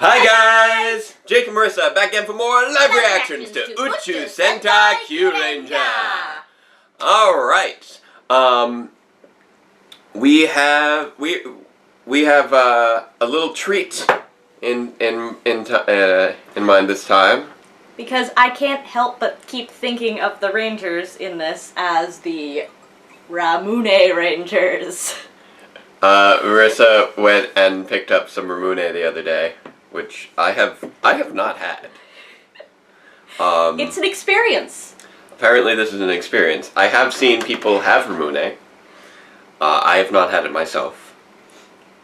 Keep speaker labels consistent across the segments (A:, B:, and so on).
A: Hi guys! Jake and Marisa back again for more live reactions to Uchu Sentai Kyuranger. Alright. We have a little treat in mind this time.
B: Because I can't help but keep thinking of the Rangers in this as the Ramune Rangers.
A: Marisa went and picked up some Ramune the other day, which I have not had.
B: It's an experience.
A: Apparently this is an experience. I have seen people have Ramune. I have not had it myself.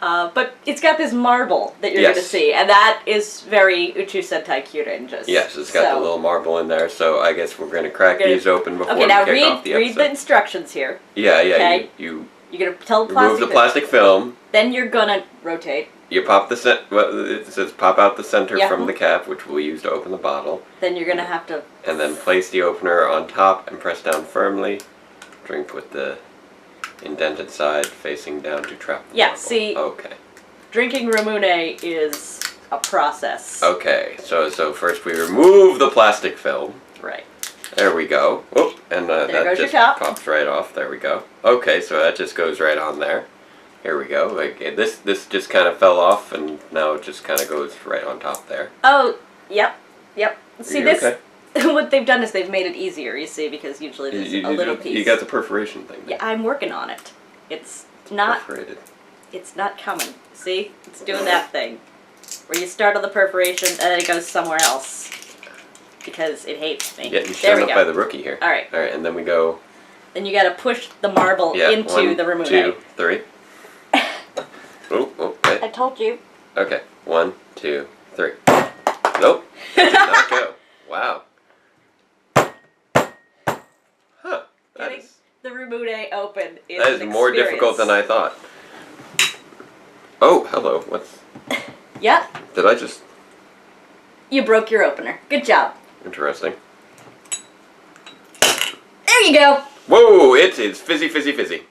B: But it's got this marble that you're going to see, and that is very Uchu Sentai Kyuranger.
A: Yes, it's got the little marble in there, so I guess we're going to crack these open before we kick off the episode.
B: Read the instructions here.
A: Yeah,
B: okay?
A: You're
B: going to tell the plastic
A: remove the plastic film.
B: Then you're going to rotate.
A: You pop it says pop out the center from the cap, which we'll use to open the bottle.
B: Then you're going to have to...
A: And then place the opener on top and press down firmly. Drink with the indented side facing down to trap the marble.
B: See...
A: Okay.
B: Drinking Ramune is a process.
A: Okay, so first we remove the plastic film.
B: Right.
A: There we go. Whoop, and
B: there
A: that
B: goes
A: just
B: your top.
A: pops right off. There we go. Okay, so that just goes right on there. Here we go. Like this just kind of fell off, and now it just kind of goes right on top there.
B: Oh, yep. See this?
A: Okay?
B: What they've done is they've made it easier. You see, because usually there's a little piece.
A: You got the perforation thing.
B: Yeah, I'm working on it. It's not
A: perforated.
B: It's not coming. See? It's doing that thing. Where you start on the perforation and then it goes somewhere else. Because it hates me.
A: Getting shown up by the rookie here.
B: Alright.
A: Alright, and then we go...
B: Then you gotta push the marble into the Ramune.
A: 1, 2, 3. Oh, wait.
B: I told you.
A: Okay. 1, 2, 3. Nope. Did not go. Wow. Huh.
B: Getting the Ramune open is
A: That is more difficult than I thought. Oh, hello. What's...
B: Yeah.
A: Did I just...
B: You broke your opener. Good job.
A: Interesting.
B: There you go.
A: Whoa, it is fizzy, fizzy, fizzy.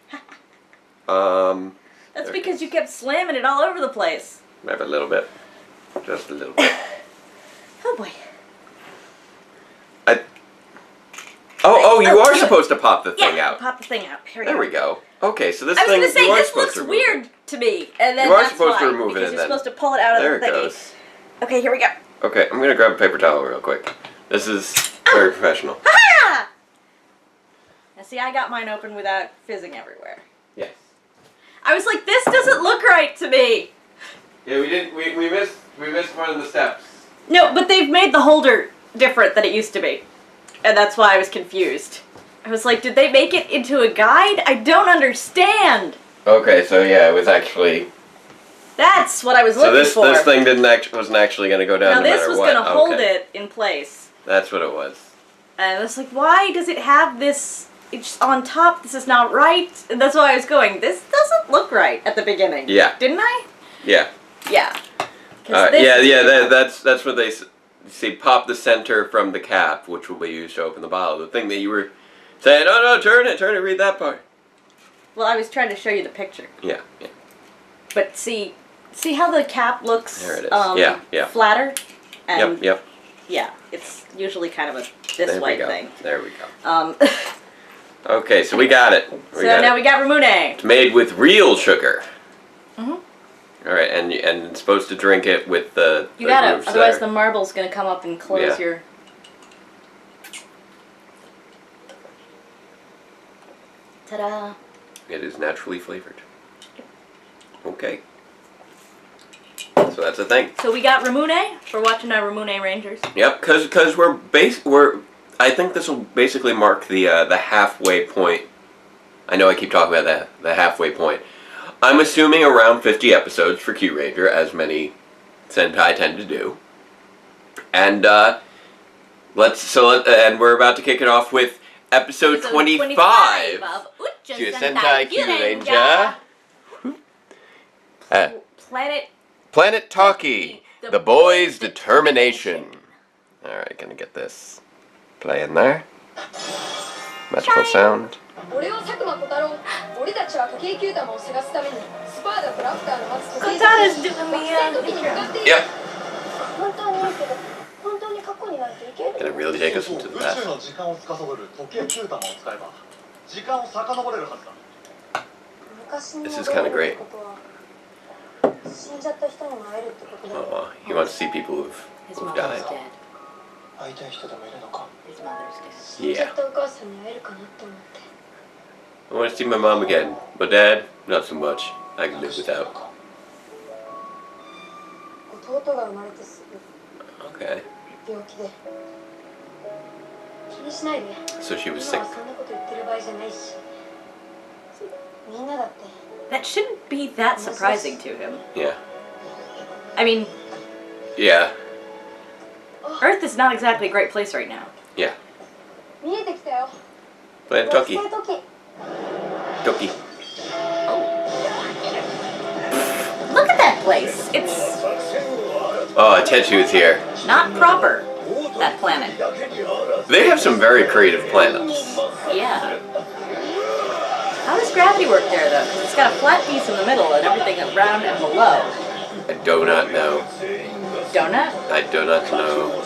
B: That's because you kept slamming it all over the place.
A: Maybe a little bit. Just a little bit.
B: Oh boy.
A: Oh, you are supposed to pop the thing out.
B: Pop the thing out.
A: There we go. Okay, so this
B: thing,
A: you are
B: this
A: supposed to remove
B: looks weird to me. And then
A: you are supposed to remove it,
B: because you're supposed to pull it out of the thingy.
A: There it goes.
B: Okay, here we go.
A: Okay, I'm gonna grab a paper towel real quick. This is very professional.
B: Ha-ha! Now see, I got mine open without fizzing everywhere.
A: Yes.
B: I was like, this doesn't look right to me.
A: Yeah, we didn't. We missed one of the steps.
B: No, but they've made the holder different than it used to be, and that's why I was confused. I was like, did they make it into a guide? I don't understand.
A: Okay, so yeah, it was actually.
B: That's what I was looking for.
A: So this thing wasn't actually going to go down.
B: No, this was going to hold it in place.
A: That's what it was.
B: And I was like, why does it have this? It's on top. This is not right. And that's why I was going, this doesn't look right at the beginning.
A: Yeah.
B: Didn't I?
A: Yeah.
B: Yeah.
A: That's what they say. Pop the center from the cap, which will be used to open the bottle. The thing that you were saying, oh no, turn it, read that part.
B: Well, I was trying to show you the picture.
A: Yeah.
B: But see how the cap looks.
A: There it is.
B: Flatter. And
A: Yep.
B: Yeah, it's usually kind of this way thing.
A: There we go. Okay, so we got it.
B: Now we got Ramune.
A: It's made with real sugar.
B: Mhm.
A: All right, and it's supposed to drink it with the.
B: You gotta, otherwise the marble's gonna come up and close your. Ta-da!
A: It is naturally flavored. Okay. So that's a thing.
B: So we got Ramune. We're watching our Ramune Rangers.
A: Yep, because I think this will basically mark the halfway point. I know I keep talking about the halfway point. I'm assuming around 50 episodes for Kyuranger, as many Sentai tend to do. And and we're about to kick it off with episode 25
B: of
A: Uchu Sentai Kyuranger. Planet Toki, the boy's determination. Alright, gonna get this playing there. Magical sound.
B: Katana's doing the
A: Yep. Can it really take us into the past? This is kind of great. He wants to see people who've died.
B: Dead. His mother's dead.
A: Yeah. I want to see my mom again, but Dad, not so much. I can live without. Okay. So she was sick.
B: That shouldn't be that surprising to him.
A: Yeah.
B: I mean,
A: Yeah.
B: Earth is not exactly a great place right now.
A: Yeah. Playing Toki. Toki.
B: Look at that place. It's
A: Oh, Tetsu is here.
B: not proper, that planet.
A: They have some very creative planets.
B: Yeah. How does gravity work there, though? 'Cause it's got a flat piece in the middle and everything around and below.
A: I do not know.
B: Donut?
A: I do not know.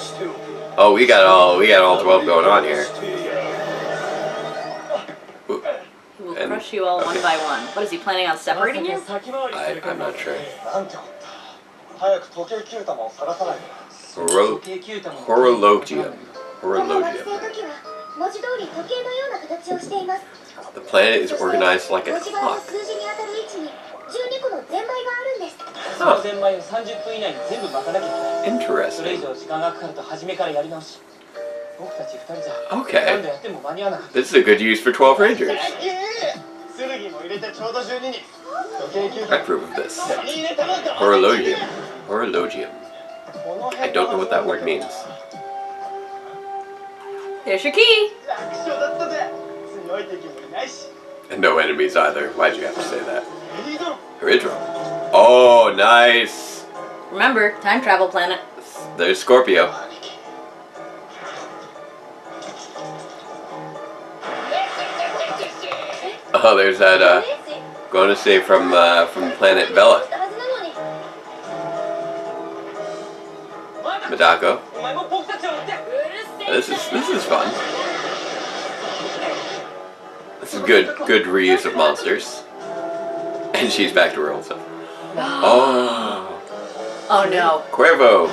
A: Oh, we got all 12 going on here. Ooh.
B: He will
A: And-
B: crush you all one by one. What, is he planning on separating you?
A: I'm not sure. Horologium. The planet is organized like a clock. Huh. Interesting. Okay. This is a good use for 12 Rangers. I approve of this. Horologium. I don't know what that word means.
B: There's your key.
A: And no enemies either. Why'd you have to say that? Hydro. Oh, nice.
B: Remember, time travel planet.
A: There's Scorpio. Oh, there's that, going to say from planet Bella. Madako. This is fun. This is good reuse of monsters. And she's back to her old self. Oh.
B: Oh no.
A: Cuervo.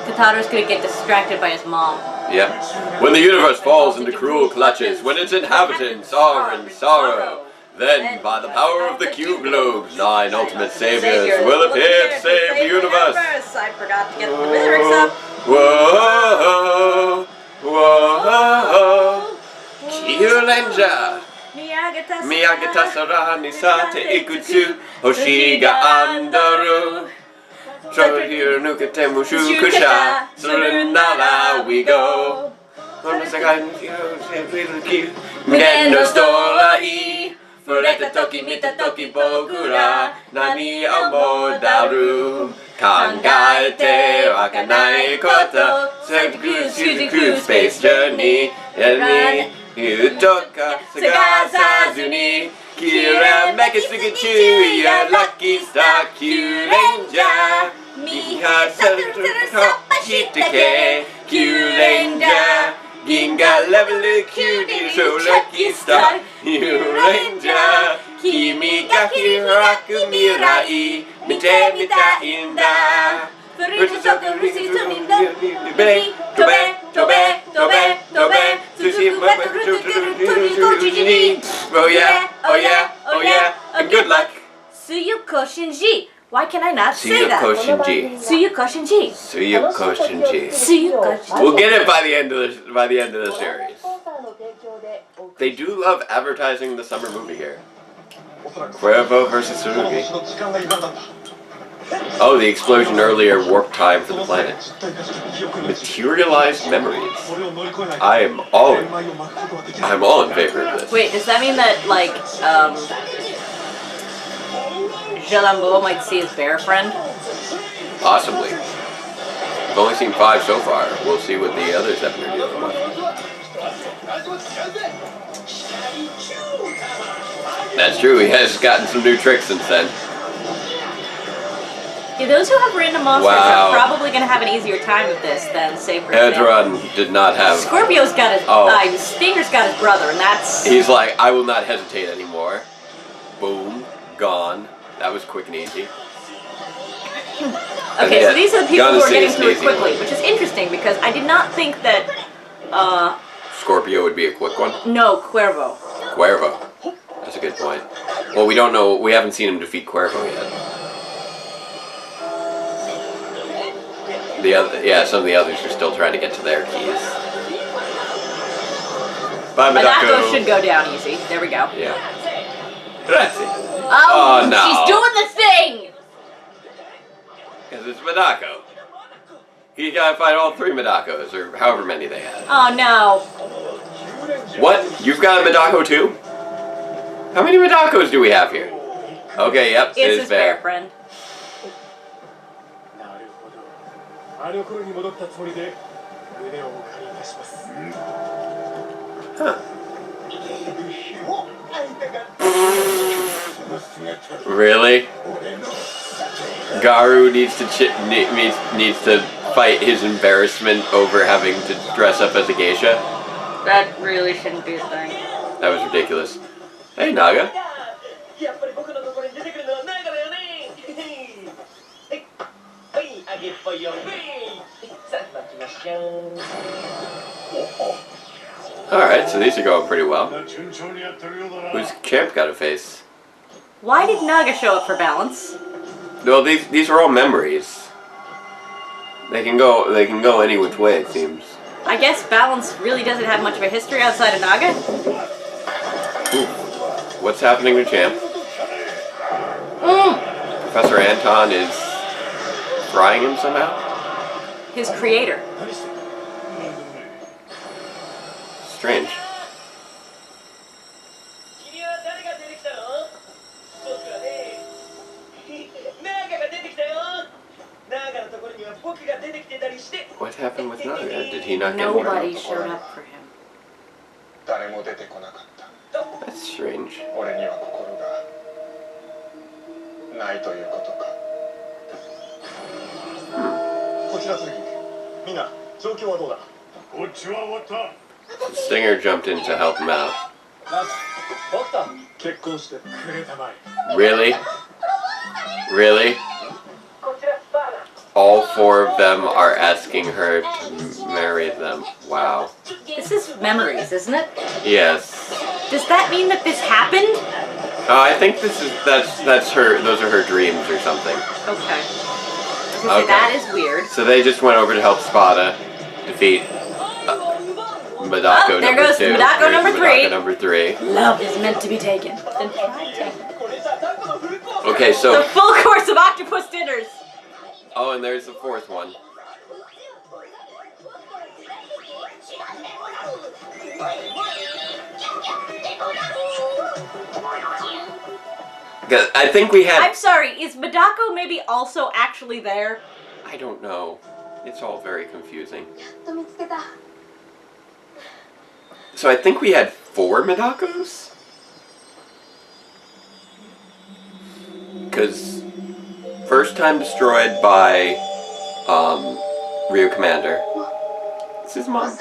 B: Kataro's gonna get distracted by his mom.
A: Yeah. When the universe falls into cruel clutches, when its inhabitants are in sorrow, then by the power of the cube globes, 9 ultimate saviors will appear to save the universe.
B: I forgot to get the lyrics up.
A: Whoa, whoa, Kyuranger. Miyagata sara ni sate ikutsu, hoshi ga andaru. Shohiru nukete mushukusha, surunara we go. Minen storai, fureta toki mita toki bokura, nani omodaru. Kangaete wakanai koto, Suzuku space journey, and Utoka Sagazazuni, Kira Mekasugachu, ya lucky star Kyuranger, Miha Shitake, Kyuranger, Ginga level cutie, so lucky star Kyuranger, Kimi ga hiraku mirai, mite mita inda. Oh yeah, and good luck.
B: Suyuko Shinji. Why can I not say that?
A: Shinji.
B: Suyuko Shinji.
A: Suyuko Shinji.
B: Suyuko Shinji.
A: We'll get it by the end of the series. They do love advertising the summer movie here. Cuervo versus Tsurugi. Oh, the explosion earlier warped time for the planet. Materialized memories. I'm all in favor of this.
B: Wait, does that mean that, like, Jalambo might see his bear friend?
A: Possibly. We've only seen 5 so far. We'll see what the others have to do. That's true, he has gotten some new tricks since then.
B: Yeah, those who have random monsters are probably going to have an easier time of this than, say, for
A: Hedron did not have...
B: Scorpio's got his...
A: Oh.
B: Stinger's got his brother, and that's...
A: He's like, I will not hesitate anymore. Boom. Gone. That was quick and easy.
B: Okay, so these are the people who are getting through it quickly,
A: one.
B: which is interesting because I did not think that,
A: Scorpio would be a quick one?
B: No, Cuervo.
A: Cuervo. That's a good point. Well, we don't know, we haven't seen him defeat Cuervo yet. Some of the others are still trying to get to their keys. Bye,
B: Medako should go down easy. There we go.
A: Yeah. Grazie.
B: Oh,
A: no.
B: She's doing the thing!
A: Because it's Medako. He gotta fight all 3 Medakos, or however many they had.
B: Oh, no.
A: What? You've got a Medako too? How many Medakos do we have here? Okay, yep, it is
B: his fair
A: fair.
B: friend.
A: Huh. Really? Garu needs to fight his embarrassment over having to dress up as a geisha?
B: That really shouldn't be a thing.
A: That was ridiculous. Hey, Naga. Alright, so these are going pretty well. Who's champ got a face?
B: Why did Naga show up for balance?
A: Well, these are all memories. They can go any which way, it seems.
B: I guess balance really doesn't have much of a history outside of Naga.
A: Ooh. What's happening to champ? Professor Anton is frying him somehow?
B: His creator.
A: Strange. What happened with Naga? Did he not get
B: Nobody showed up for him.
A: That's strange. Stinger jumped in to help him out. Really? Really? All 4 of them are asking her to marry them. Wow.
B: This is memories, isn't it?
A: Yes.
B: Does that mean that this happened?
A: I think that's her. Those are her dreams or something.
B: Okay.
A: Okay.
B: That is weird.
A: So they just went over to help Spada defeat Medako
B: there
A: number
B: goes
A: 2.
B: Medako number 3.
A: Medako number 3.
B: Love is meant to be taken. Then try to.
A: Okay, so
B: The full course of octopus dinners.
A: oh, and there's the 4th one. I think we had...
B: I'm sorry, is Medako maybe also actually there?
A: I don't know. It's all very confusing. So I think we had 4 Medakos? Because first time destroyed by Ryu Commander. It's his mom.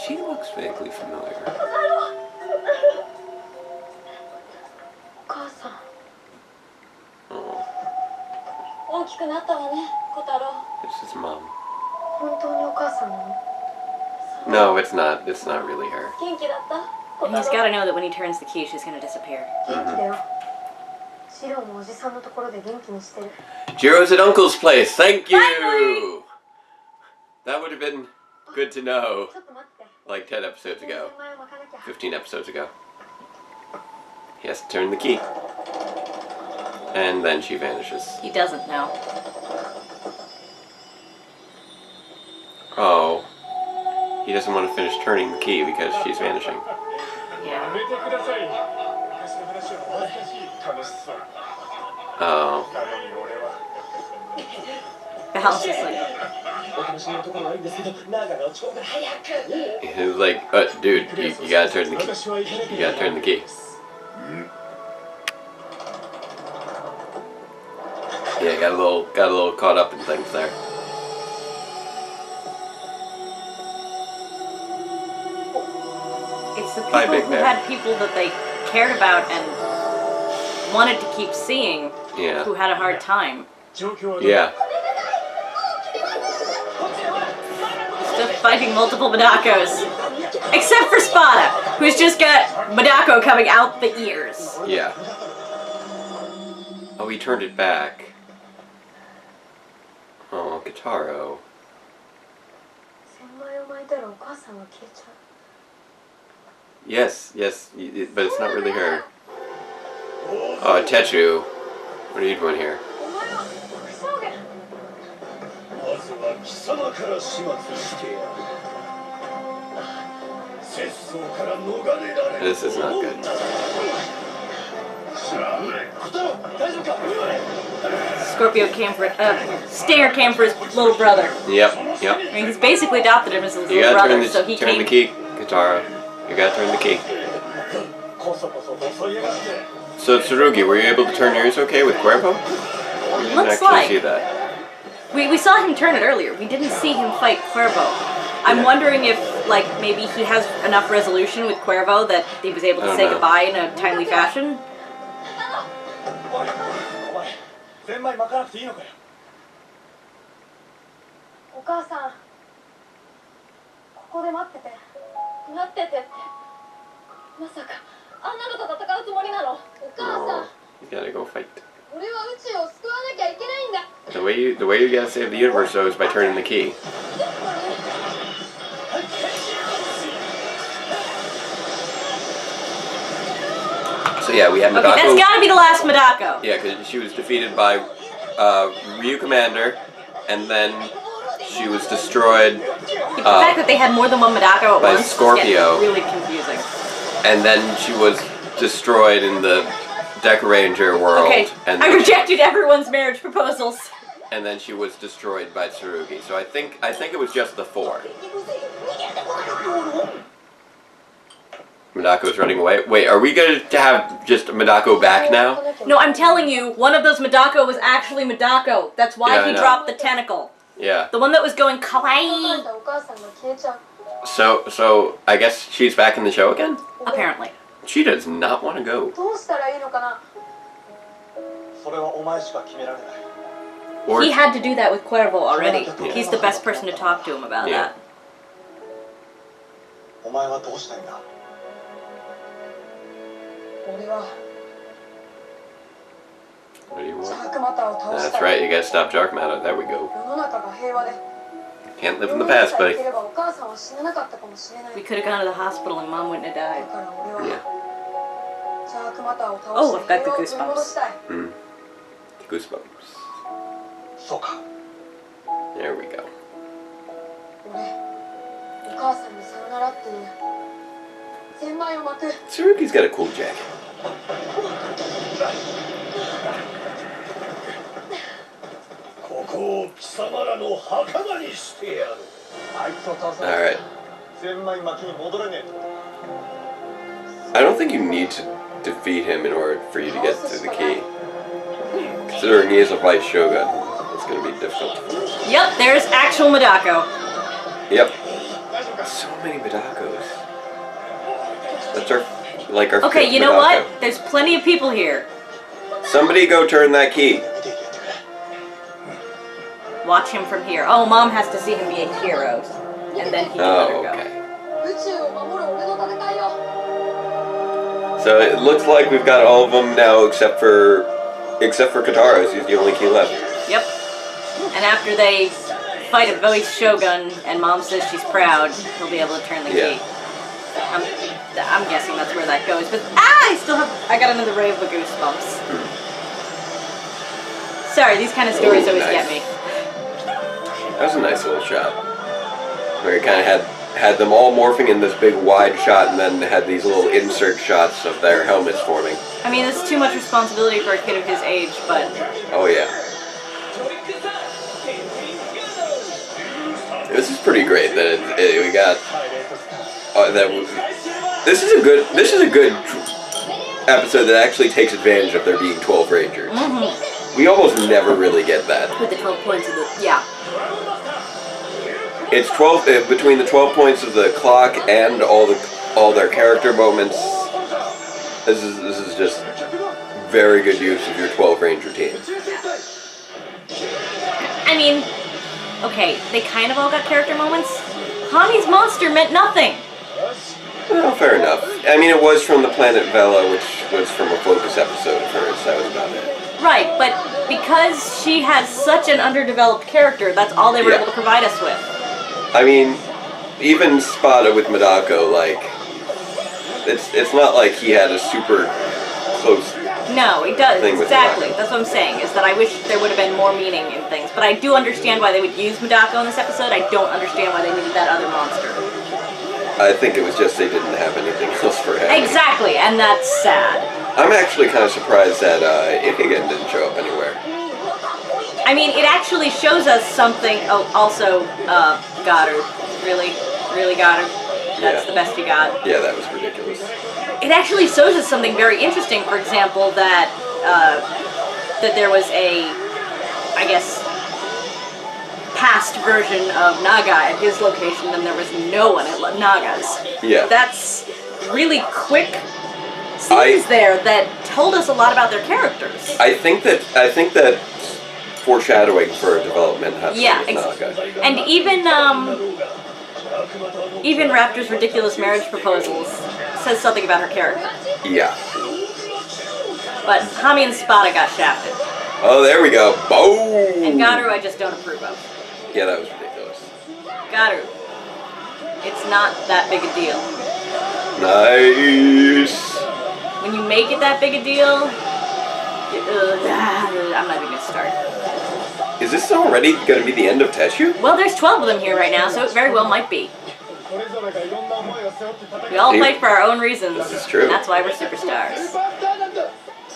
A: She looks vaguely familiar. Oh. It's his mom. No, it's not. It's not really her.
B: And he's got to know that when he turns the key, she's going to disappear.
A: Jiro's at Uncle's place. Thank you.
B: Finally!
A: That would have been good to know. Like 10 episodes ago. 15 episodes ago. He has to turn the key. And then she vanishes.
B: He doesn't know.
A: Oh. He doesn't want to finish turning the key because she's vanishing.
B: Yeah.
A: Oh.
B: Balance is like...
A: He was like, dude, you gotta turn the key. You gotta turn the key. Yeah, got a little caught up in things there.
B: It's the
A: Bye,
B: people
A: Big
B: who
A: Bear.
B: had people that they cared about and wanted to keep seeing
A: Yeah.
B: who had a hard time.
A: Yeah.
B: Still fighting multiple Madakos. Except for Spada, who's just got Madako coming out the ears.
A: Yeah. Oh, he turned it back. Oh, Kitaro. Yes, but it's not really her. Oh, Techu. What are you doing here? This is not good.
B: Scorpio came for Stair came for his little brother.
A: Yep.
B: I mean, he's basically adopted him as his
A: You
B: little
A: gotta
B: brother, so he
A: turn
B: came.
A: the key, Kitaro. You gotta turn the key. So Tsurugi, were you able to turn yours okay with Cuervo? We didn't
B: Looks
A: actually
B: like.
A: see that.
B: We saw him turn it earlier. We didn't see him fight Cuervo. I'm wondering if, like, maybe he has enough resolution with Cuervo that he was able to say goodbye in a timely fashion.
A: Oh, you gotta go fight. The way you gotta save the universe though is by turning the key. So yeah, we had Madako.
B: Okay, that's gotta be the last Madako.
A: Yeah, because she was defeated by Ryu Commander, and then she was destroyed.
B: The fact that they had more than one Madako at
A: by
B: once
A: Scorpio.
B: is really confusing.
A: And then she was destroyed in the Deck Ranger world.
B: Okay,
A: and
B: I
A: then
B: rejected everyone's marriage proposals.
A: and then she was destroyed by Tsurugi. So I think it was just the 4. Madako's running away. Wait, are we going to have just Madako back now?
B: No, I'm telling you, one of those Madako was actually Madako. That's why
A: Yeah, I
B: he
A: know.
B: dropped the tentacle.
A: Yeah.
B: The one that was going kawaii.
A: So I guess she's back in the show again?
B: Apparently.
A: She does not want to go. Or
B: He had to do that with Cuervo already.
A: Yeah.
B: He's the best person to talk to him about
A: Yeah.
B: that.
A: what do you want? That's right, you gotta stop Dark Matter. There we go. Can't live in the past, buddy.
B: We could have gone to the hospital and Mom wouldn't have died.
A: Yeah.
B: Oh, I've got the goosebumps.
A: Goosebumps. There we go. Tsurugi's got a cool jacket. Alright. I don't think you need to defeat him in order for you to get to the key. Considering he is a vice shogun, it's going to be difficult.
B: Yep, there's actual Madako.
A: Yep. So many Madakos. That's our
B: Okay,
A: fifth
B: you know
A: Madako.
B: what? There's plenty of people here.
A: Somebody go turn that key.
B: Watch him from here. Oh, Mom has to see him be a hero. And then he can let her
A: Oh,
B: go.
A: okay. So it looks like we've got all of them now except for Kataro's. He's the only key left.
B: Yep. And after they fight a voice shogun and Mom says she's proud, he'll be able to turn the key. I'm guessing that's where that goes. But I got another ray of the goosebumps. Sorry, these kind of stories always
A: nice.
B: get me.
A: That was a nice little shot. Where it kind of had them all morphing in this big wide shot, and then had these little insert shots of their helmets forming.
B: I mean, this is too much responsibility for a kid of his age, but...
A: Oh yeah. This is pretty great that we got. This is a good episode that actually takes advantage of there being 12 Rangers.
B: Mm-hmm.
A: We almost never really get that.
B: With the 12 points of the... Yeah.
A: It's 12 between the 12 points of the clock and all their character moments. This is just very good use of your 12 range routine.
B: I mean, okay, they kind of all got character moments. Hami's monster meant nothing.
A: Well, fair enough. I mean, it was from the planet Vela, which was from a focus episode of hers. That was about it.
B: Right, but because she has such an underdeveloped character, that's all they were able to provide us with.
A: I mean, even Spada with Madako, like, it's not like he had a super close.
B: No, he does.
A: Thing
B: Exactly. That's what I'm saying, is that I wish there would have been more meaning in things. But I do understand why they would use Madako in this episode. I don't understand why they needed that other monster.
A: I think it was just they didn't have anything else for him.
B: Exactly, and that's sad.
A: I'm actually kind of surprised that Ikegan didn't show up anywhere.
B: I mean, it actually shows us something. Oh, also, Goddard. Really? Really, Goddard? That's the best you got?
A: Yeah, that was ridiculous.
B: It actually shows us something very interesting. For example, that there was a, I guess, past version of Naga at his location, and there was no one at Naga's.
A: Yeah.
B: That's really quick scenes there that told us a lot about their characters.
A: I think that foreshadowing for development has to do with Naga.
B: And even Raptor's ridiculous marriage proposals says something about her character.
A: Yeah.
B: But Hami and Spada got shafted.
A: Oh, there we go. Boom!
B: And Garu I just don't approve of.
A: Yeah, that was ridiculous.
B: Garu. It's not that big a deal.
A: Nice!
B: When you make it that big a deal, I'm not even going to start.
A: Is this already going to be the end of Teshu?
B: Well, there's 12 of them here right now, so it very well might be. We all fight for our own reasons.
A: This is true.
B: And that's why we're superstars.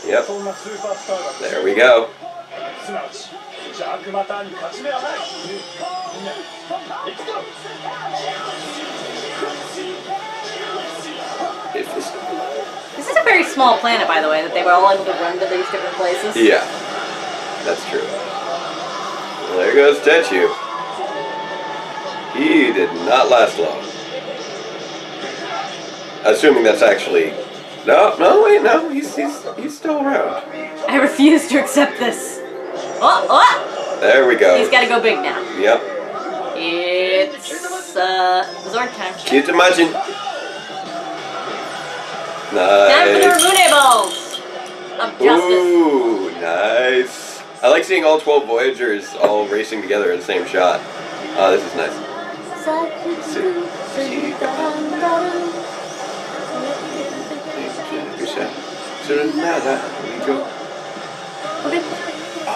A: Yep. There we go.
B: This is a very small planet, by the way, that they were all able to run to these different places.
A: Yeah, that's true. Well, there goes Tetsu. He did not last long. Assuming that's actually... No, he's still around.
B: I refuse to accept this. Oh!
A: There we go.
B: He's got to go big now.
A: Yep.
B: It's Zord time.
A: Cute to imagine.
B: Time for the
A: Nice.
B: Ramune balls of justice.
A: Ooh, nice. I like seeing all 12 Voyagers all racing together in the same shot. Oh, this is nice.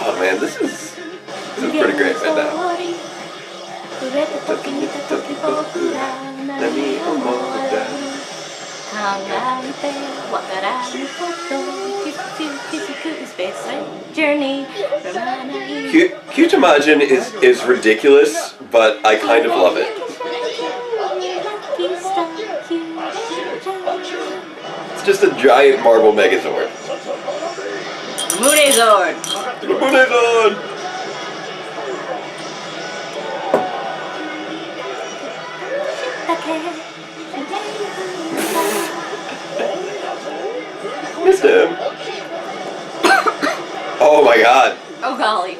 A: Oh man, this is pretty great right now. Kyutamajin is ridiculous, but I kind of love it. It's just a giant marble Megazord.
B: Munezord!
A: Munezord! Missed him. Oh my god.
B: Oh golly.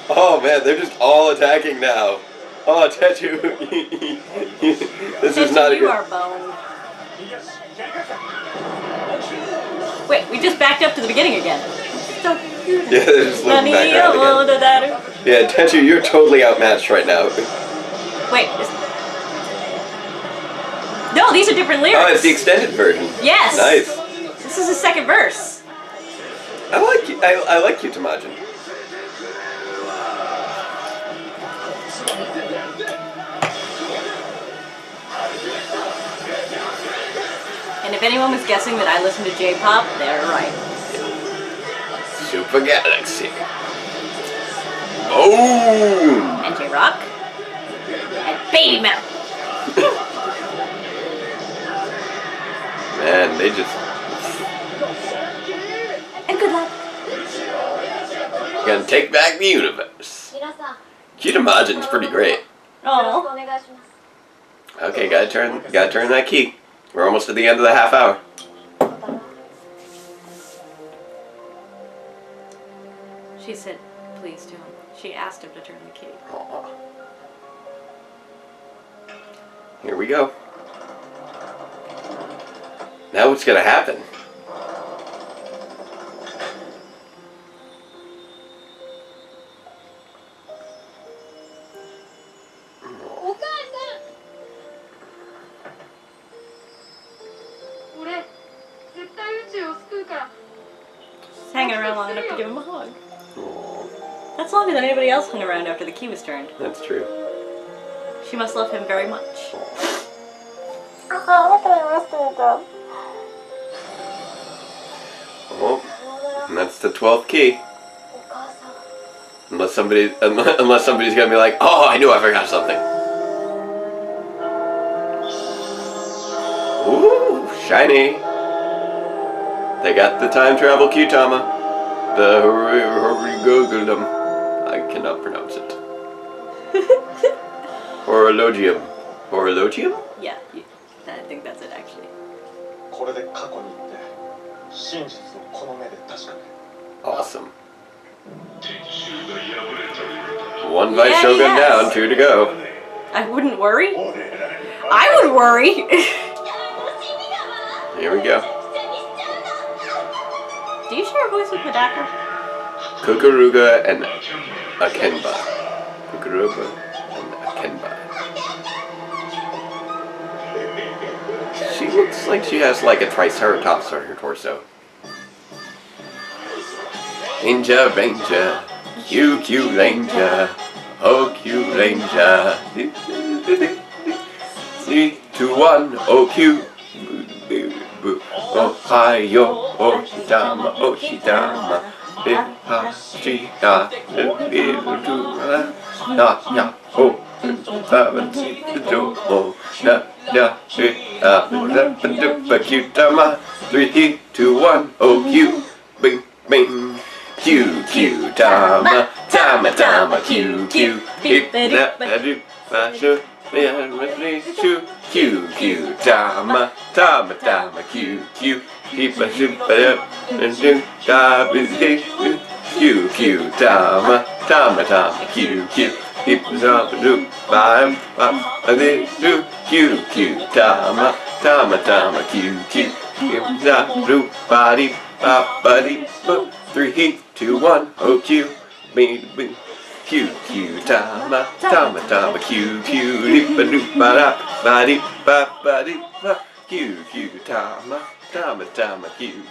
A: Oh man, they're just all attacking now. Oh, Tetsu. This is not a
B: You
A: good...
B: are boned. Wait, we just backed up to the beginning again. So
A: Yeah, they're just looking back around again. Yeah, Tetsu, you're totally outmatched right now.
B: Wait. No, these are different lyrics.
A: Oh, it's the extended version.
B: Yes.
A: Nice.
B: This is the second verse.
A: I like Kyutamajin.
B: And if anyone was guessing that I listen to J-pop, they're right.
A: Super Galaxy. Boom!
B: And J-Rock. And Baby Mouth.
A: Man, they just...
B: And good luck.
A: Gonna take back the universe. Kitamajin's pretty great.
B: Oh.
A: Okay, gotta turn that key. We're almost at the end of the half hour.
B: She said, please to him. She asked him to turn the key.
A: Aww. Here we go. Now what's gonna happen?
B: She's hanging around long enough to give him a hug.
A: Aww.
B: That's longer than anybody else hung around after the key was turned.
A: That's true.
B: She must love him very much.
A: Oh, and that's the 12th key. Unless somebody's gonna be like, oh, I knew I forgot something. Ooh, shiny. They got the time travel Kyutama. The Horigogudum. I cannot pronounce it. Horologium. Horologium?
B: Yeah, I think that's it actually.
A: Awesome. One Vice Shogun down, 2 to go.
B: I wouldn't worry. I would worry.
A: Here we go.
B: Do you share a voice with Madaka?
A: Kukuruga and Akenba. Kukuruga and Akenba. She looks like she has like a triceratops on her torso. Ranger, Ranger, Q Ranger, oh Q Ranger. 3, 2, 1, oh Q. Ohio, Oshidama, Oshidama, Hashida, Na, oh, Kyutama, 3, 2, 1, oh Q, bing, bing. Q, Tama, Tama, Tama, Q, hip, da, do, ba, shu, Q, Tama, Tama, Tama, Q, hip, ba, shu, ba, do, da, bi, Q, Tama, Tama, Tama, Q, hip, da, do, ba, do, Q, Tama, Tama, Tama, Q, hip, da, do, ba, di, ba, di, ba. 3, 2, 1, oh Q, me, Q, Tama, Tama, Tama, Q, dippa doopa da, ba di, ba di, ba, Q, Tama, Tama, Tama, Q,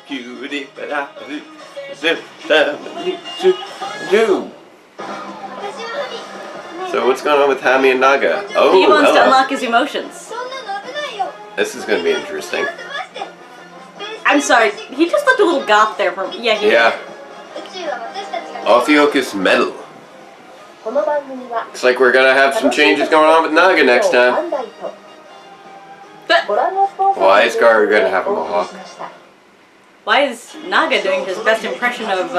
A: dippa da, zip, do. So what's going on with Hami and Naga? Oh,
B: he wants to
A: hello.
B: unlock his emotions.
A: This is going to be interesting.
B: I'm sorry, he just looked a little goth there for me. Yeah.
A: Orpheocus Medal. Looks like we're gonna have some changes going on with Naga next time. Why is Gar gonna have a mohawk?
B: Why is Naga doing his best impression of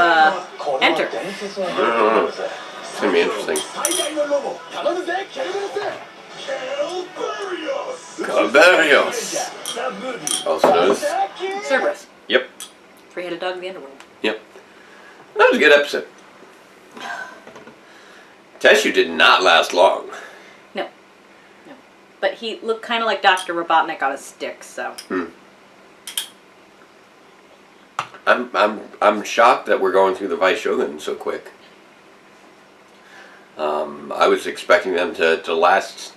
B: Enter?
A: I don't know. It's gonna be interesting. Calvarios. Also known as
B: Cerberus.
A: Yep.
B: Three-headed dog of the underworld.
A: Yep. That was a good episode. Teshu did not last long.
B: No. But he looked kind of like Dr. Robotnik on a stick, so.
A: I'm shocked that we're going through the Vice Shogun so quick. I was expecting them to last,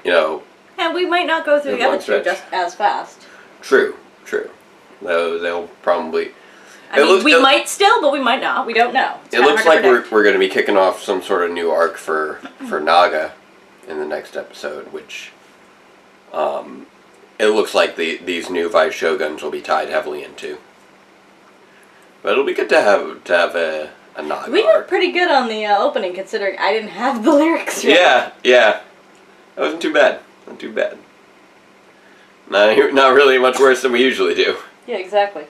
B: And we might not go through the other two just as fast.
A: True. They'll probably.
B: We might still, but we might not. We don't know.
A: It looks like we're going to be kicking off some sort of new arc for Naga in the next episode, which it looks like these new Vice Shoguns will be tied heavily into. But it'll be good to have a Naga
B: We
A: arc.
B: did pretty good on the opening, considering I didn't have the lyrics yet.
A: Yeah. That wasn't too bad. Not too bad. Not really much worse than we usually do.
B: Yeah, exactly.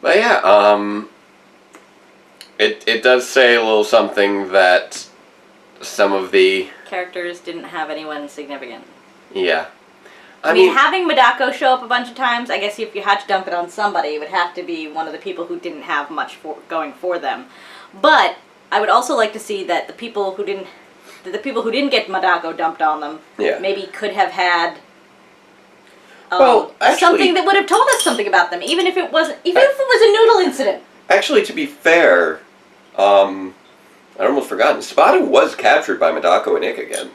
A: But yeah, it does say a little something that some of the
B: characters didn't have anyone significant.
A: Yeah.
B: I mean, having Madako show up a bunch of times, I guess if you had to dump it on somebody, it would have to be one of the people who didn't have much going for them. But I would also like to see that the people who didn't get Madako dumped on them, maybe could have had something that would have told us something about them, even if it was a noodle incident.
A: Actually, to be fair, I'd almost forgotten. Spada was captured by Madako and Ikk again.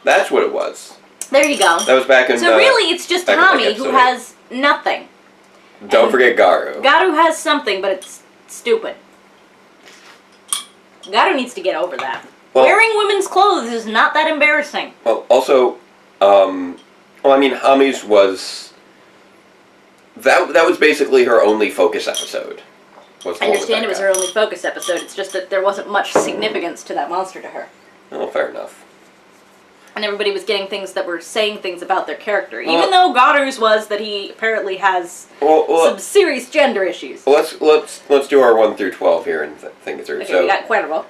A: That's what it was.
B: There you go.
A: That was back in.
B: So really, it's just Tommy who has nothing.
A: Don't forget Garu.
B: Garu has something, but it's stupid. Garu needs to get over that. Well, wearing women's clothes is not that embarrassing.
A: Well, also, Hami's was. That was basically her only focus episode.
B: I understand it was her only focus episode. It's just that there wasn't much significance to that monster to her.
A: Oh, fair enough.
B: And everybody was getting things that were saying things about their character. Even though Garu's was that he apparently has some serious gender issues.
A: Well, let's do our 1 through 12 here and think it through.
B: Okay, we got quite a row.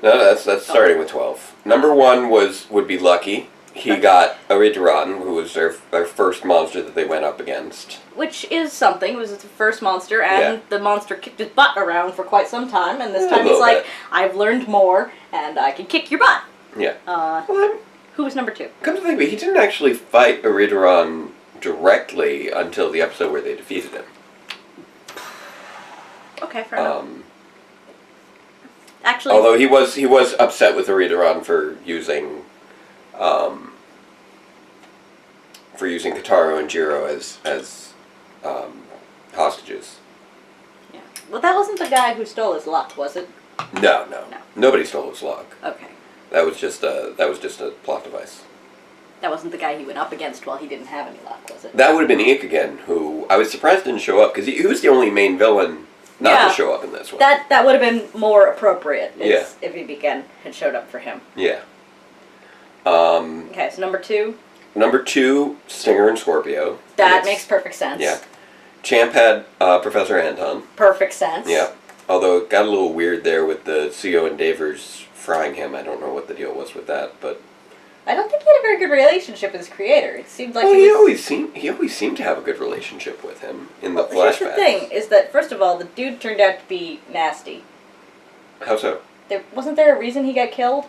A: No, that's starting with 12. Number 1 would be Lucky. He got Aridaran, who was their first monster that they went up against. Which
B: is something. It was the first monster, and the monster kicked his butt around for quite some time, and this time he's like, I've learned more, and I can kick your butt.
A: Yeah.
B: Who was number 2?
A: Come to think of it, he didn't actually fight Aridaran directly until the episode where they defeated him.
B: Okay, fair enough. Actually,
A: although he was upset with Aridaran for using Kotaro and Jiro as hostages.
B: Yeah. Well, that wasn't the guy who stole his luck, was it?
A: No. Nobody stole his luck.
B: Okay.
A: That was just a plot device.
B: That wasn't the guy he went up against while he didn't have any luck, was it?
A: That would have been Ikk again, who I was surprised didn't show up, because he was the only main villain not to show up in this one.
B: That would have been more appropriate if Ibiken had showed up for him.
A: Yeah.
B: Okay, so number 2?
A: Number 2, Stinger and Scorpio.
B: That makes perfect sense.
A: Yeah. Champ had Professor Anton.
B: Perfect sense.
A: Yeah. Although it got a little weird there with the CO and Davers frying him. I don't know what the deal was with that, but
B: I don't think he had a very good relationship with his creator. It seemed like
A: he always seemed to have a good relationship with him in the flashbacks.
B: Here's the thing: is that first of all, the dude turned out to be nasty.
A: How so?
B: Wasn't there a reason he got killed?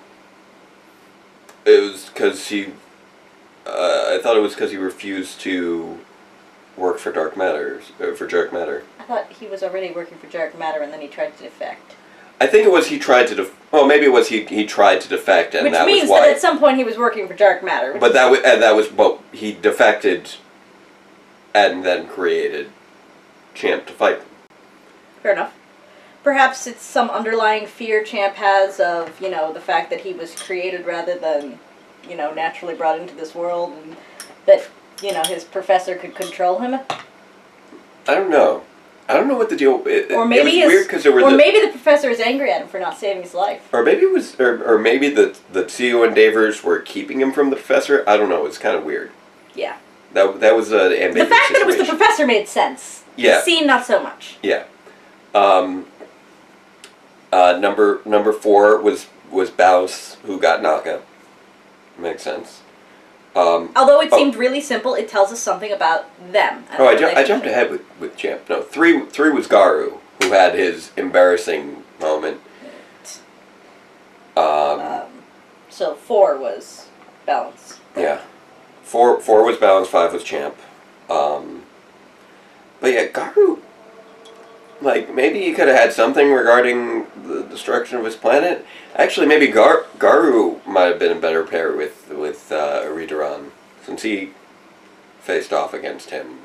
A: It was because he. I thought it was because he refused to work for Dark Matter.
B: I thought he was already working for Dark Matter, and then he tried to defect.
A: I think it was he tried to maybe it was he tried to defect, and that was why.
B: Which means that at some point he was working for Dark Matter.
A: But that was he defected, and then created Champ to fight them.
B: Fair enough. Perhaps it's some underlying fear Champ has of the fact that he was created rather than naturally brought into this world, and that his professor could control him.
A: I don't know. I don't know what the deal.
B: Or maybe
A: it was weird because there were.
B: Or maybe the professor is angry at him for not saving his life.
A: Or maybe it was, or maybe the CO and Davers were keeping him from the professor. I don't know. It's kind of weird.
B: Yeah.
A: That was an ambiguous
B: The fact
A: situation.
B: that it was the professor made sense.
A: Yeah.
B: The scene, not so much.
A: Yeah. Number 4 was Baus, who got Naka. Makes sense.
B: Although it seemed really simple, it tells us something about them.
A: I jumped ahead with Champ. No, 3 was Garu, who had his embarrassing moment.
B: So 4 was Balance.
A: Yeah. 4 was Balance, 5 was Champ. But yeah, Garu, maybe he could have had something regarding the destruction of his planet. Actually, maybe Garu might have been a better pair with Aridaran, since he faced off against him.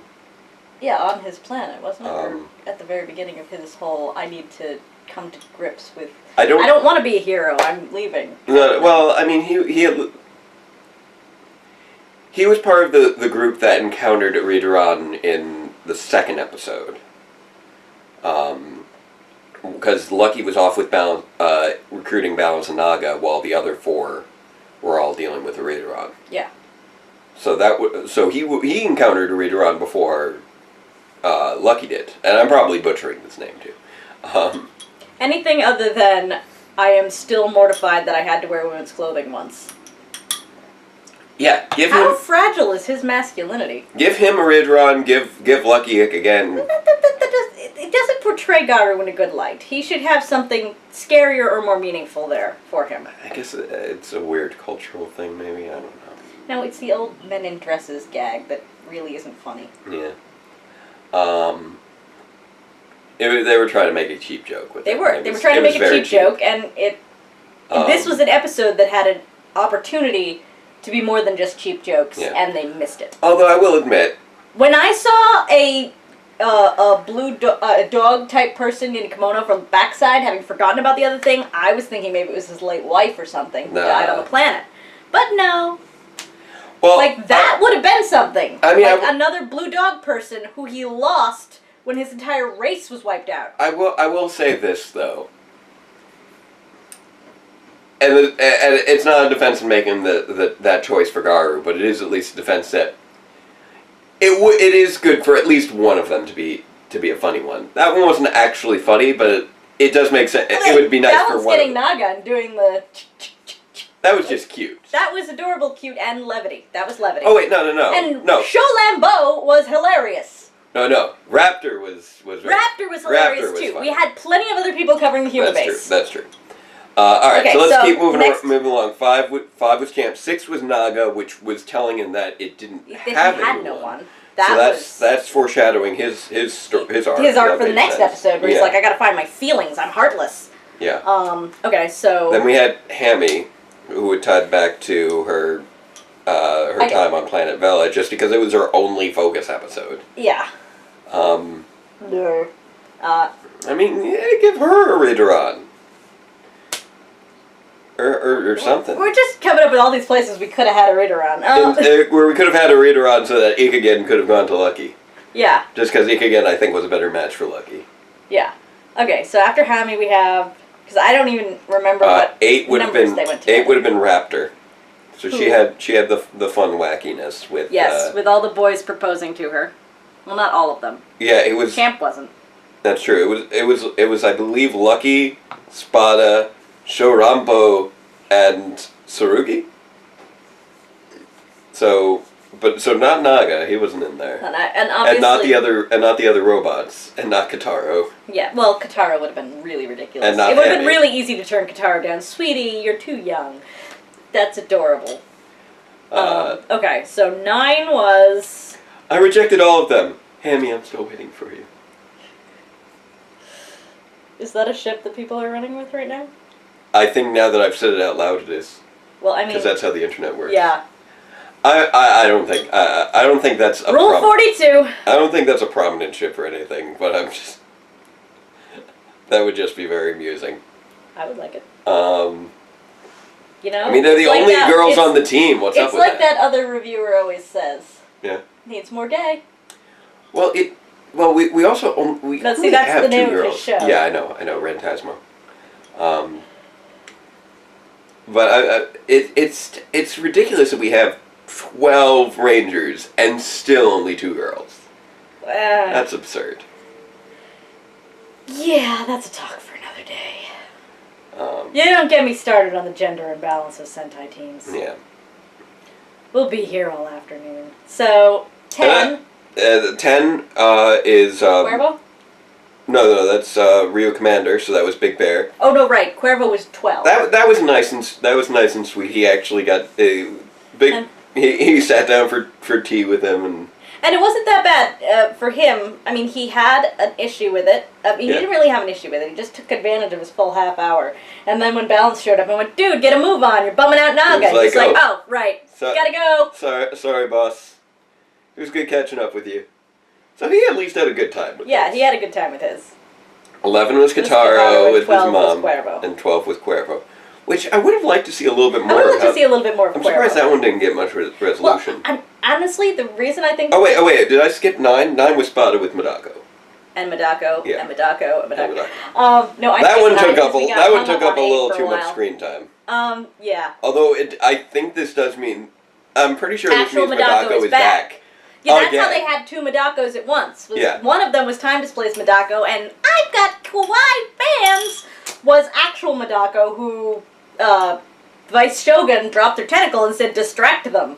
B: Yeah, on his planet, wasn't it? Or at the very beginning of his whole, I need to come to grips with... I don't want to be a hero, I'm leaving.
A: No, well, I mean, he was part of the group that encountered Aridaran in the 2nd episode. Because Lucky was off with Balance, recruiting Balance and Naga, while the other 4 were all dealing with Aridaran.
B: Yeah.
A: So he encountered Aridaran before Lucky did. And I'm probably butchering this name, too.
B: Anything other than I am still mortified that I had to wear women's clothing once.
A: Yeah,
B: How fragile is his masculinity?
A: Give him a Ridron, give Lucky Ick again.
B: It doesn't portray Garu in a good light. He should have something scarier or more meaningful there for him.
A: I guess it's a weird cultural thing, maybe. I don't know.
B: No, it's the old men in dresses gag that really isn't funny.
A: Yeah. They were trying to make a cheap joke with it.
B: They were trying to make a cheap joke, and this was an episode that had an opportunity to be more than just cheap jokes, and they missed it.
A: Although I will admit,
B: when I saw a blue dog type person in a kimono from the backside, having forgotten about the other thing, I was thinking maybe it was his late wife or something who died on the planet. But no.
A: Well,
B: like that would have been something.
A: I mean,
B: like another blue dog person who he lost when his entire race was wiped out.
A: I will say this though. And it's not a defense in making that choice for Garu, but it is at least a defense that it is good for at least one of them to be a funny one. That one wasn't actually funny, but it does make sense. It would be nice for one.
B: That one's getting Naga and doing the.
A: That was just cute.
B: That was adorable, cute, and levity. That was levity.
A: Oh wait, no.
B: And
A: no.
B: Sholambo was hilarious.
A: No. Raptor was
B: Raptor was hilarious too.
A: Funny.
B: We had plenty of other people covering the humor base.
A: That's true. All right,
B: okay,
A: so let's keep moving along. Five was Champ. 6 was Naga, which was telling in that it didn't have anyone.
B: Had no one.
A: That's foreshadowing his arc.
B: His arc for the next episode, where he's like, I gotta find my feelings. I'm heartless.
A: Yeah.
B: Okay, so
A: then we had Hammy, who would tied back to her time on Planet Vela, just because it was her only focus episode.
B: Yeah.
A: No. I mean, give her a Ridron. Or something.
B: We're just coming up with all these places we could have had a Ridron.
A: Where we could have had a Ridron so that Ikagen could have gone to Lucky.
B: Yeah.
A: Just because Ikagen, I think, was a better match for Lucky.
B: Yeah. Okay, so after Hammy we have... Because I don't even remember what
A: 8 would have been
B: they went to.
A: 8 would have been Raptor. So she had the fun wackiness with...
B: Yes, with all the boys proposing to her. Well, not all of them.
A: Yeah, it was...
B: Champ wasn't.
A: That's true. It was I believe, Lucky, Spada, Shorampo, and Tsurugi. So not Naga. He wasn't in there.
B: And obviously,
A: and not the other robots, and not Kataro.
B: Yeah, well, Kataro would have been really ridiculous.
A: And not
B: it would have been
A: Hammy.
B: really easy to turn Kataro down. Sweetie, you're too young. That's adorable. Okay, so 9 was...
A: I rejected all of them. Hammy, I'm still waiting for you.
B: Is that a ship that people are running with right now?
A: I think now that I've said it out loud, it is.
B: Well, I mean...
A: Because that's how the internet works.
B: Yeah.
A: I don't think that's a
B: Rule 42.
A: I don't think that's a prominent ship or anything, but I'm just... That would just be very amusing.
B: I would like it.
A: You know? I mean, they're the only girls on the team. What's up with that?
B: It's like that other reviewer always says.
A: Yeah.
B: Needs more gay.
A: Well, we also only
B: that's
A: have
B: the name
A: 2 girls.
B: Of his show.
A: Yeah, I know, Rentasmo. But it's ridiculous that we have 12 Rangers and still only 2 girls. That's absurd.
B: Yeah, that's a talk for another day. You don't get me started on the gender imbalance of Sentai teams.
A: Yeah.
B: We'll be here all afternoon. So, 10.
A: 10 is...
B: Cuervo?
A: No, that's Rio Commander, so that was Big Bear.
B: Oh, no, right. Cuervo was 12.
A: That was nice and sweet. He actually got a big... He sat down for tea with him
B: and it wasn't that bad for him. I mean, he had an issue with it. He didn't really have an issue with it. He just took advantage of his full half hour. And then when Balance showed up and went, dude, get a move on. You're bumming out Naga. He's like, oh, right. Gotta go.
A: Sorry, boss. It was good catching up with you. So he at least had a good time with
B: he had a good time with his.
A: 11 was Kataro with his mom.
B: Was Cuervo.
A: And 12 was Cuervo. Which I would have liked to see a little bit more.
B: I would like to see a little bit more of
A: I'm surprised that one didn't get much resolution.
B: Well, honestly, the reason I think...
A: Oh, wait, did I skip 9? 9 was Spada with Madako.
B: And Madako,
A: yeah.
B: and Madako.
A: No, that one took up a little too much screen time.
B: Yeah.
A: Although I think this does mean... I'm pretty sure this means
B: Madako
A: is back.
B: Yeah, that's how they had 2 Madakos at once. One of them was time displaced Madako, and I've got kawaii fans was actual Madako who Vice Shogun dropped their tentacle and said distract them.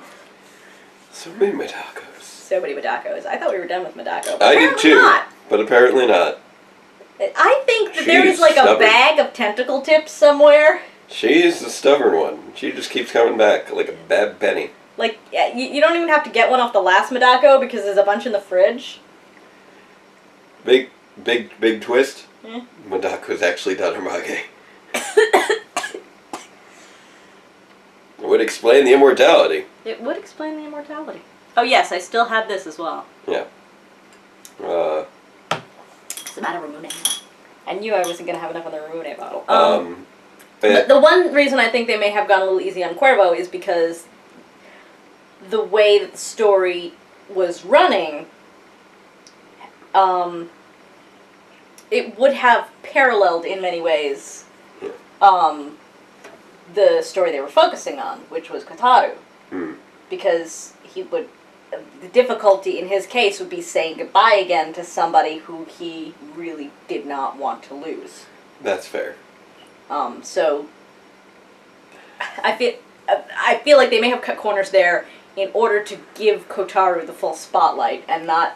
A: So many Madakos.
B: So many Madakos. I thought we were done with Madako.
A: I did too, but apparently not.
B: I think that there is like a bag of tentacle tips somewhere.
A: She's the stubborn one. She just keeps coming back like a bad penny.
B: Like, you don't even have to get one off the last Madako because there's a bunch in the fridge.
A: Big twist. Madako's actually Dadarmage. It would explain the immortality.
B: It would explain the immortality. Oh yes, I still had this as well.
A: Yeah.
B: It's a matter of Ramune. I knew I wasn't going to have enough of the Ramune bottle. The one reason I think they may have gone a little easy on Cuervo is because the way that the story was running, it would have paralleled in many ways the story they were focusing on, which was Kataru. Because the difficulty in his case would be saying goodbye again to somebody who he really did not want to lose.
A: That's fair.
B: So I feel like they may have cut corners there in order to give Kotaro the full spotlight and not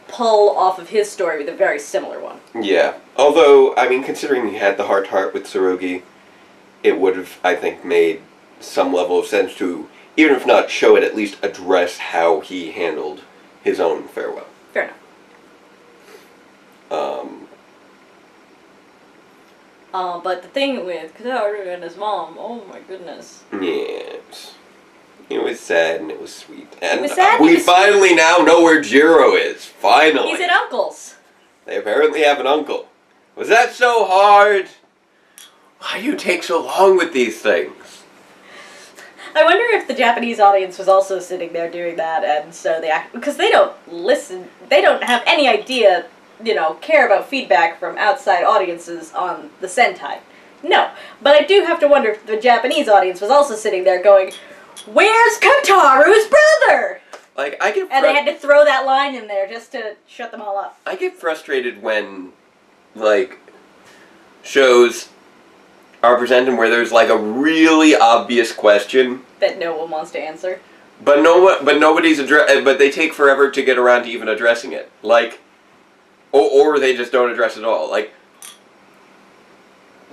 B: pull off of his story with a very similar one.
A: Yeah. Although, I mean, considering he had the heart-to-heart with Tsurugi, it would have, I think, made some level of sense to, even if not show it, at least address how he handled his own farewell.
B: Fair enough. But the thing with Kataru and his mom, oh my goodness.
A: Yes. It was sad and it was sweet. And
B: it was sad
A: we finally now know where Jiro is. Finally.
B: He's at Uncle's.
A: They apparently have an uncle. Was that so hard? Why do you take so long with these things?
B: I wonder if the Japanese audience was also sitting there doing that, and so because they don't listen, they don't have any idea, care about feedback from outside audiences on the Sentai. No. But I do have to wonder if the Japanese audience was also sitting there going, where's Kataru's brother? And they had to throw that line in there just to shut them all up.
A: I get frustrated when, shows are presented where there's, a really obvious question
B: that no one wants to answer.
A: But nobody's but they take forever to get around to even addressing it. Or they just don't address it at all.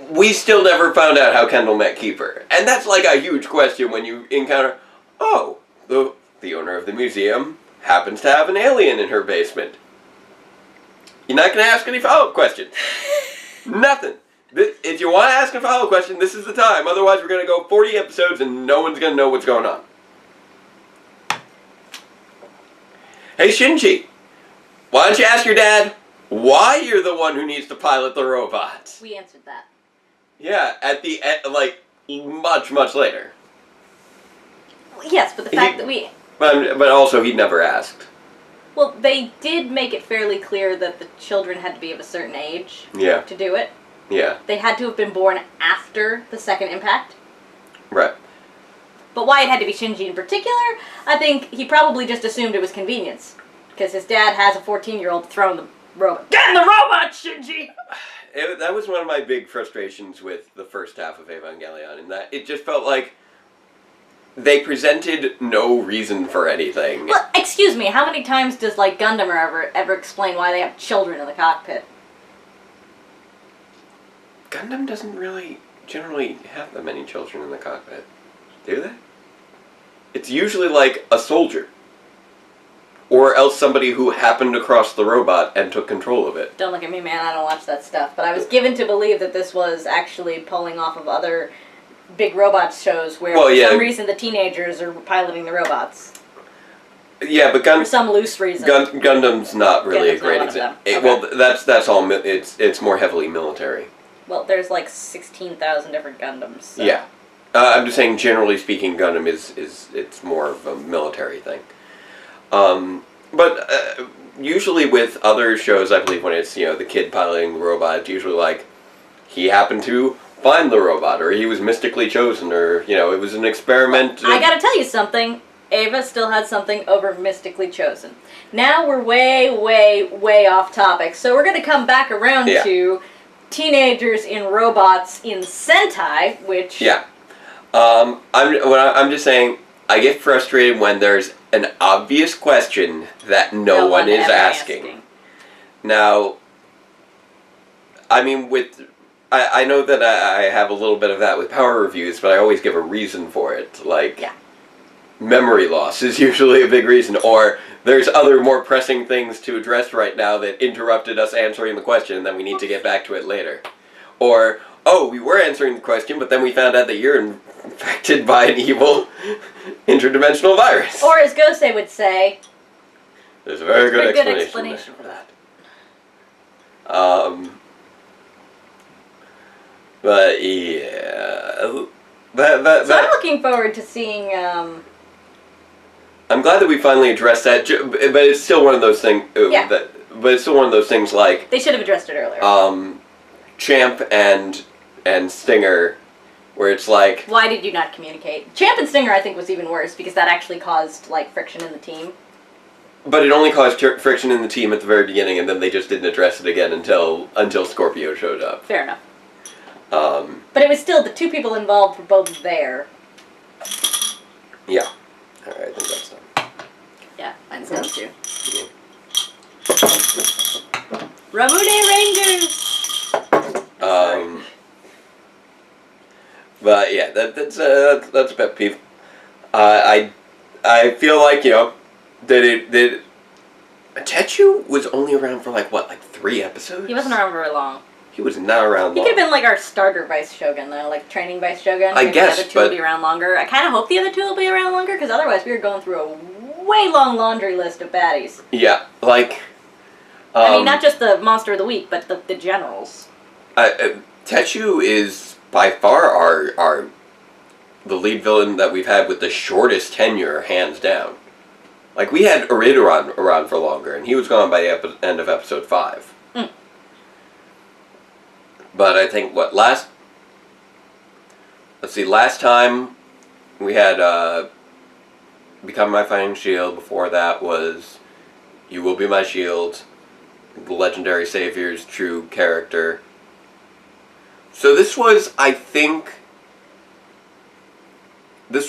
A: We still never found out how Kendall met Keeper. And that's a huge question when you encounter, the owner of the museum happens to have an alien in her basement. You're not going to ask any follow-up questions. Nothing. If you want to ask a follow-up question, this is the time. Otherwise, we're going to go 40 episodes and no one's going to know what's going on. Hey, Shinji. Why don't you ask your dad why you're the one who needs to pilot the robot?
B: We answered that.
A: Yeah, at the end, much, much later.
B: Yes, but the fact that we...
A: But also, he'd never asked.
B: Well, they did make it fairly clear that the children had to be of a certain age to do it.
A: Yeah.
B: They had to have been born after the second impact.
A: Right.
B: But why it had to be Shinji in particular, I think he probably just assumed it was convenience. Because his dad has a 14-year-old throwing the robot. Get in the robot, Shinji!
A: That was one of my big frustrations with the first half of Evangelion, in that it just felt like they presented no reason for anything.
B: Well, excuse me, how many times does, Gundam ever explain why they have children in the cockpit?
A: Gundam doesn't really generally have that many children in the cockpit. Do they? It's usually a soldier. Or else somebody who happened across the robot and took control of it.
B: Don't look at me, man. I don't watch that stuff. But I was given to believe that this was actually pulling off of other big robot shows where for some reason the teenagers are piloting the robots.
A: Yeah, but
B: for some loose reason.
A: Gundam's not really a great example.
B: Okay.
A: Well, that's all. It's more heavily military.
B: Well, there's 16,000 different Gundams. So.
A: Yeah, I'm just saying. Generally speaking, Gundam it's more of a military thing. But usually with other shows, I believe when it's the kid piloting the robot, it's usually he happened to find the robot, or he was mystically chosen, or it was an experiment.
B: I gotta tell you something. Ava still had something over Mystically Chosen. Now we're way, way, way off topic. So we're going to come back around to teenagers in robots in Sentai, which...
A: Yeah. I'm just saying, I get frustrated when there's an obvious question that no one is asking. Now, I mean, I know that I have a little bit of that with power reviews, but I always give a reason for it. Like, memory loss is usually a big reason, or there's other more pressing things to address right now that interrupted us answering the question, and then we need to get back to it later. Or, oh, we were answering the question, but then we found out that you're infected by an evil interdimensional virus.
B: Or as Gose would say,
A: there's a very good explanation for that. But yeah,
B: so I'm looking forward to seeing.
A: I'm glad that we finally addressed that, but it's still one of those things. But it's still one of those things like
B: they should have addressed it earlier.
A: Champ and Stinger, where it's like,
B: why did you not communicate? Champ and Stinger, I think, was even worse because that actually caused like friction in the team.
A: But it only caused friction in the team at the very beginning, and then they just didn't address it again until Scorpio showed up.
B: Fair enough. But it was still the two people involved were both there.
A: Yeah. All right, I think that's done.
B: Yeah, mine's done too. Ramune Rangers.
A: But yeah, that's a pet peeve. I feel like, you know, that Tetsu was only around for like 3 episodes?
B: He wasn't around very long.
A: He was not around long.
B: He could have been like our starter Vice Shogun though, like training Vice Shogun.
A: I guess,
B: the other two will be around longer. I kind of hope the other two will be around longer, because otherwise we are going through a way long laundry list of baddies.
A: Yeah, like...
B: I mean, not just the Monster of the Week, but the generals.
A: Tetsu is by far the lead villain that we've had with the shortest tenure, hands down. Like, we had Iridiron around for longer, and he was gone by the end of episode 5. But I think, last time we had Become My Fighting Shield. Before that was You Will Be My Shield, the legendary Savior's true character. So this was, I think, the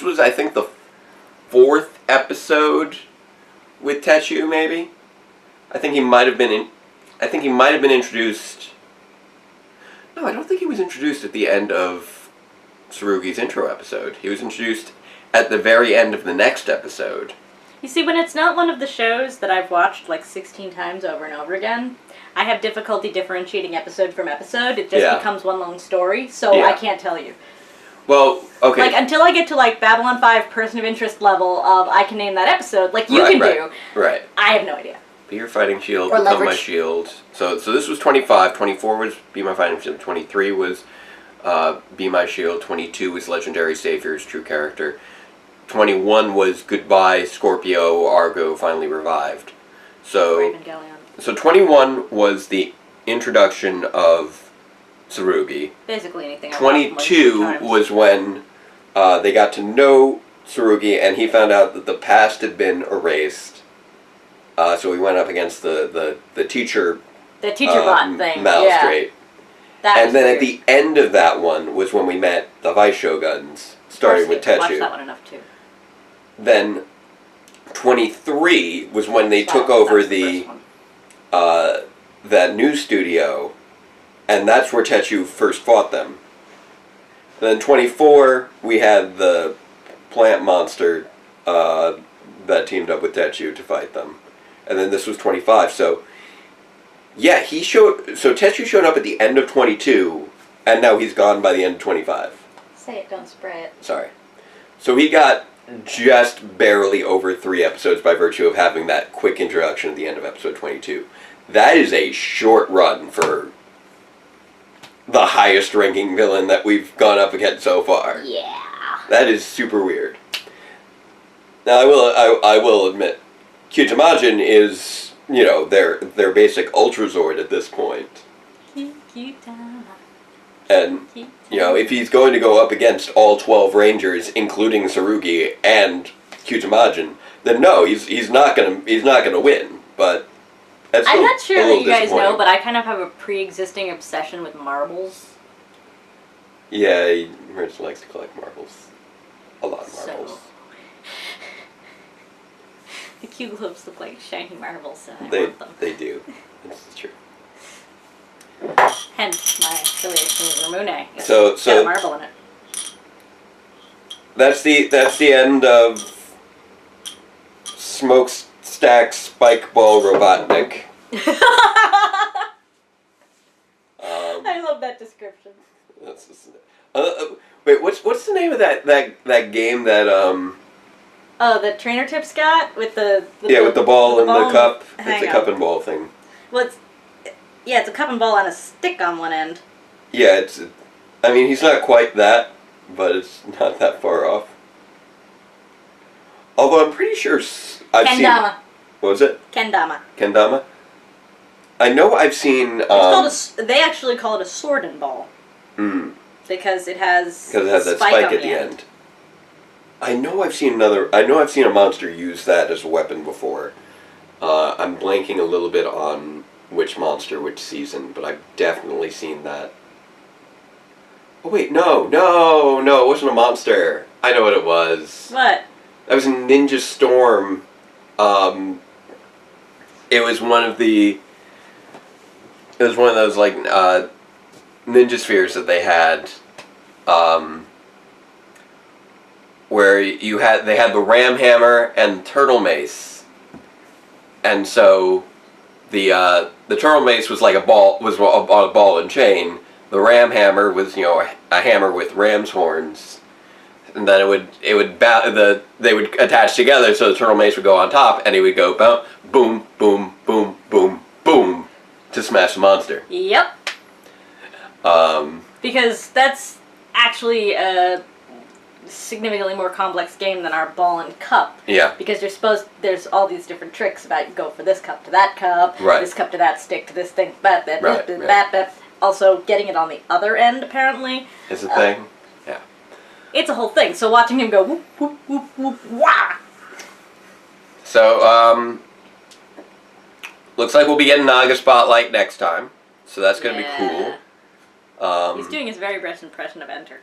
A: 4th episode with Tetsu, maybe? I think he might have been introduced... No, I don't think he was introduced at the end of Tsurugi's intro episode. He was introduced at the very end of the next episode.
B: You see, when it's not one of the shows that I've watched like 16 times over and over again, I have difficulty differentiating episode from episode. It just becomes one long story, so I can't tell you.
A: Well, okay.
B: Like, until I get to like Babylon 5 person of interest level of I can name that episode, like you can do.
A: Right.
B: I have no idea.
A: Be Your Fighting Shield,
B: or
A: Become
B: Leverage.
A: My Shield. So this was 25. 24 was Be My Fighting Shield. 23 was Be My Shield. 22 was Legendary Savior's true character. 21 was Goodbye, Scorpio, Argo, finally revived. So 21 was the introduction of Tsurugi.
B: Basically anything.
A: 22 was when they got to know Tsurugi, and he found out that the past had been erased. So we went up against the teacher...
B: The teacher bot thing,
A: Malstrate.
B: That
A: and then weird. At the end of that one was when we met the Vice Shoguns, starting with Tetsu.
B: I watched that one enough, too.
A: Then 23 was when they took over that new studio, and that's where Tetsu first fought them. And then 24, we had the plant monster that teamed up with Tetsu to fight them. And then this was 25, so... Yeah, so Tetsu showed up at the end of 22, and now he's gone by the end of 25.
B: Say it, don't spray it.
A: Sorry. So he got just barely over 3 episodes by virtue of having that quick introduction at the end of episode 22. That is a short run for the highest ranking villain that we've gone up against so far.
B: Yeah.
A: That is super weird. Now I will admit, Kyutamajin is, you know, their basic Ultrazord at this point. And, you know, if he's going to go up against all 12 Rangers, including Tsurugi, and Kyujimajin, then no, he's not gonna win. But that's
B: I'm not sure that you guys know,
A: disappointing.
B: but I kind of have a pre-existing obsession with marbles.
A: Yeah, Marisa likes to collect marbles. A lot of marbles.
B: So, the Q globes look like shiny marbles, and I
A: They
B: want them.
A: they do. This is true.
B: Hence my affiliation with Ramune. It's
A: So
B: got a marble in it.
A: that's the end of Smokestack Spike Ball Robotnik.
B: I love that description.
A: That's just, wait, what's the name of that game that
B: Oh, the trainer tips got with the
A: with the ball and the cup. It's
B: hang
A: a
B: on.
A: cup and ball thing.
B: Well, it's a cup and ball on a stick on one end.
A: Yeah, I mean, he's not quite that, but it's not that far off. Although I'm pretty sure I've seen.
B: Kendama.
A: What was it?
B: Kendama.
A: Kendama. I know I've seen.
B: It's called they actually call it a sword and ball. Because it has
A: that spike at the end. I know I've seen a monster use that as a weapon before. I'm blanking a little bit on which monster, which season, but I've definitely seen that. Oh wait, no, it wasn't a monster. I know what it was.
B: What?
A: That was in Ninja Storm. It was one of those like ninja spheres that they had, where they had the ram hammer and turtle mace, and so the turtle mace was like a ball and chain. The ram hammer was a hammer with ram's horns, and then they would attach together so the turtle mace would go on top, and he would go boom, boom, boom, boom, boom to smash the monster.
B: Yep. Because that's actually a significantly more complex game than our ball and cup.
A: Yeah.
B: Because there's all these different tricks about you go for this cup to that cup, this cup to that stick to this thing, Also, getting it on the other end, apparently.
A: Is a thing? Yeah.
B: It's a whole thing. So watching him go whoop, whoop, whoop, whoop, wah!
A: So, looks like we'll be getting Naga Spotlight next time. So that's going to be cool.
B: He's doing his very best impression of Enter.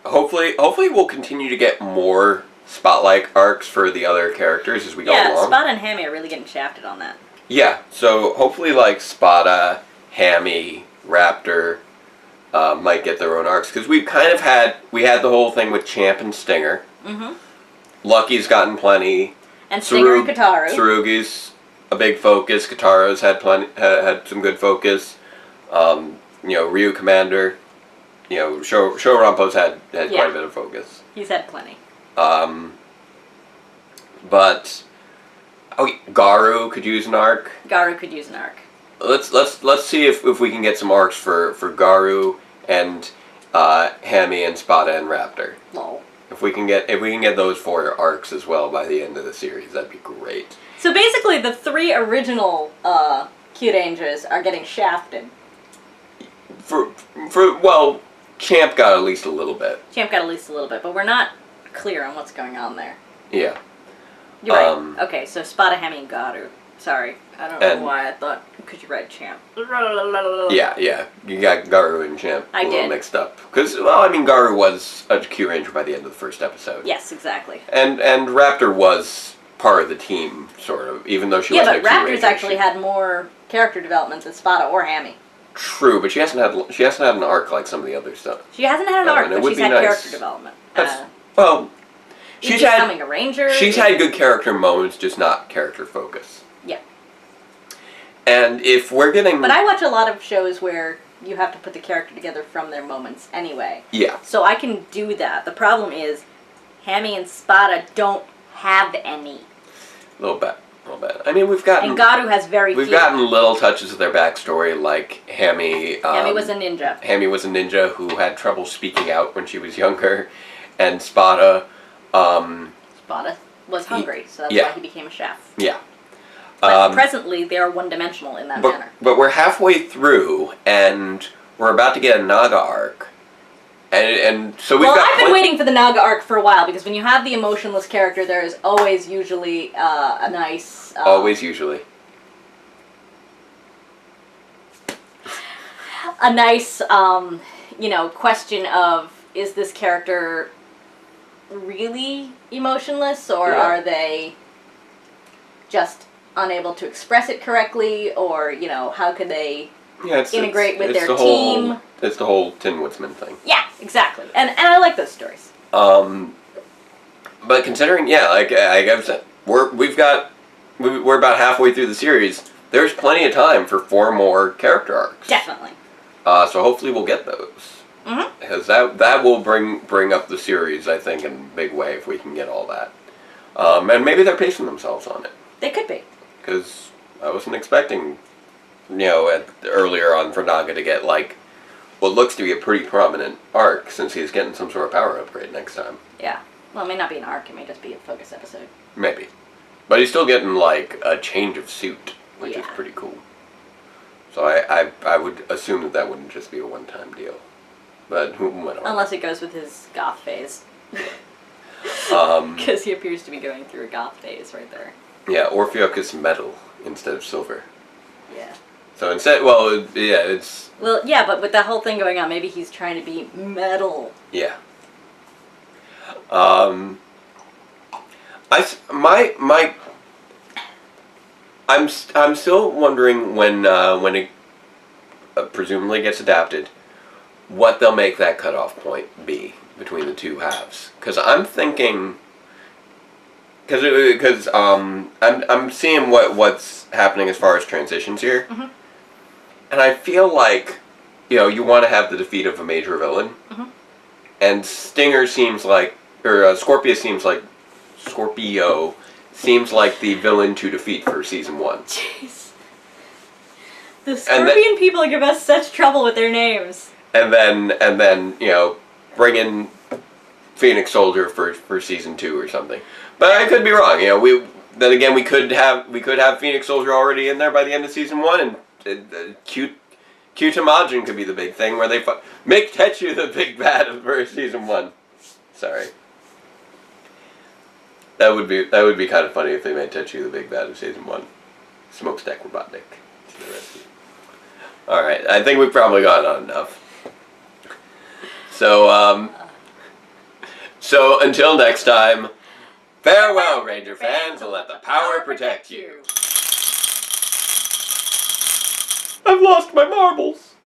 A: Hopefully we'll continue to get more Spotlight arcs for the other characters as we go along.
B: Yeah, Spada and Hammy are really getting shafted on that.
A: Yeah, so hopefully like Spada, Hammy, Raptor might get their own arcs, because we had the whole thing with Champ and Stinger. Mm-hmm. Lucky's gotten plenty.
B: And Stinger and Kataru.
A: Tsurugi's a big focus. Kataro's had some good focus. Ryu Commander. Shourampo's had quite a bit of focus.
B: He's had plenty.
A: But Garu could use an arc.
B: Garu could use an arc.
A: Let's see if we can get some arcs for Garu and Hammy and Spada and Raptor.
B: Lol.
A: If we can get those 4 arcs as well by the end of the series, that'd be great.
B: So basically, the 3 original Kyurangers are getting shafted.
A: Champ got at least a little bit.
B: But we're not clear on what's going on there.
A: Yeah.
B: You're right. Okay, so Spada, Hammy, and Garu. Sorry, I don't know why I thought, because you read Champ.
A: Yeah. You got Garu and Champ a little
B: did.
A: mixed up. Because, Garu was a Kyuranger by the end of the first episode.
B: Yes, exactly.
A: And Raptor was part of the team, sort of, even though she wasn't a Kyuranger.
B: Yeah, but Raptor's actually had more character development than Spada or Hammy.
A: True, but she hasn't had an arc like some of the other stuff.
B: She hasn't had an arc, but she's had character development.
A: She's
B: becoming a ranger.
A: She's had good character moments, just not character focus.
B: Yeah.
A: And if we're getting...
B: But I watch a lot of shows where you have to put the character together from their moments anyway.
A: Yeah.
B: So I can do that. The problem is, Hammy and Spada don't have any.
A: A little bit. I mean, we've gotten...
B: And Garu has very few.
A: We've gotten little touches of their backstory, like Hammy...
B: Hammy was a ninja.
A: Hammy was a ninja who had trouble speaking out when she was younger. And Spada...
B: Spada was hungry, so that's why he became a chef.
A: Yeah.
B: But presently, they are one-dimensional in that manner.
A: But we're halfway through, and we're about to get a Naga arc. And so we've
B: well,
A: got.
B: I've been waiting for the Naga arc for a while because when you have the emotionless character, there is always usually a nice.
A: Always usually.
B: A nice, question of, is this character really emotionless, or are they just unable to express it correctly, or, how could they integrate with their team?
A: It's the whole Tin Woodsman thing.
B: Yeah, exactly. And I like those stories.
A: But considering, like I've said, we're about halfway through the series. There's plenty of time for 4 more character arcs.
B: Definitely.
A: So hopefully we'll get those.
B: Mm-hmm.
A: Because that will bring up the series, I think, in a big way if we can get all that. And maybe they're pacing themselves on it.
B: They could be.
A: Because I wasn't expecting, earlier on for Naga to get, like, what looks to be a pretty prominent arc, since he's getting some sort of power upgrade next time.
B: Yeah. Well, it may not be an arc, it may just be a focus episode.
A: Maybe. But he's still getting, like, a change of suit, which is pretty cool. So I would assume that wouldn't just be a one-time deal. But who went on?
B: Unless it goes with his goth phase. Because he appears to be going through a goth phase right there.
A: Yeah, Orpheus metal instead of silver.
B: Yeah.
A: So instead, it's...
B: Well, yeah, but with that whole thing going on, maybe he's trying to be metal.
A: Yeah. I'm still wondering when it presumably gets adapted, what they'll make that cutoff point be between the two halves. Because I'm thinking, because I'm seeing what's happening as far as transitions here, and I feel like you want to have the defeat of a major villain, and Scorpio seems like Scorpio seems like the villain to defeat for season 1.
B: Jeez. The Scorpion people give us such trouble with their names.
A: And then bring in Phoenix Soldier for season 2 or something. But I could be wrong. We could have Phoenix Soldier already in there by the end of season 1, and Kyutamajin could be the big thing where they make Tetsu the big bad of season 1. Sorry. That would be kind of funny if they made Tetsu the big bad of season 1. Smokestack Robotnik. Alright, I think we've probably gone on enough. So until next time, farewell, Ranger fans, and let the power protect you. I've lost my marbles.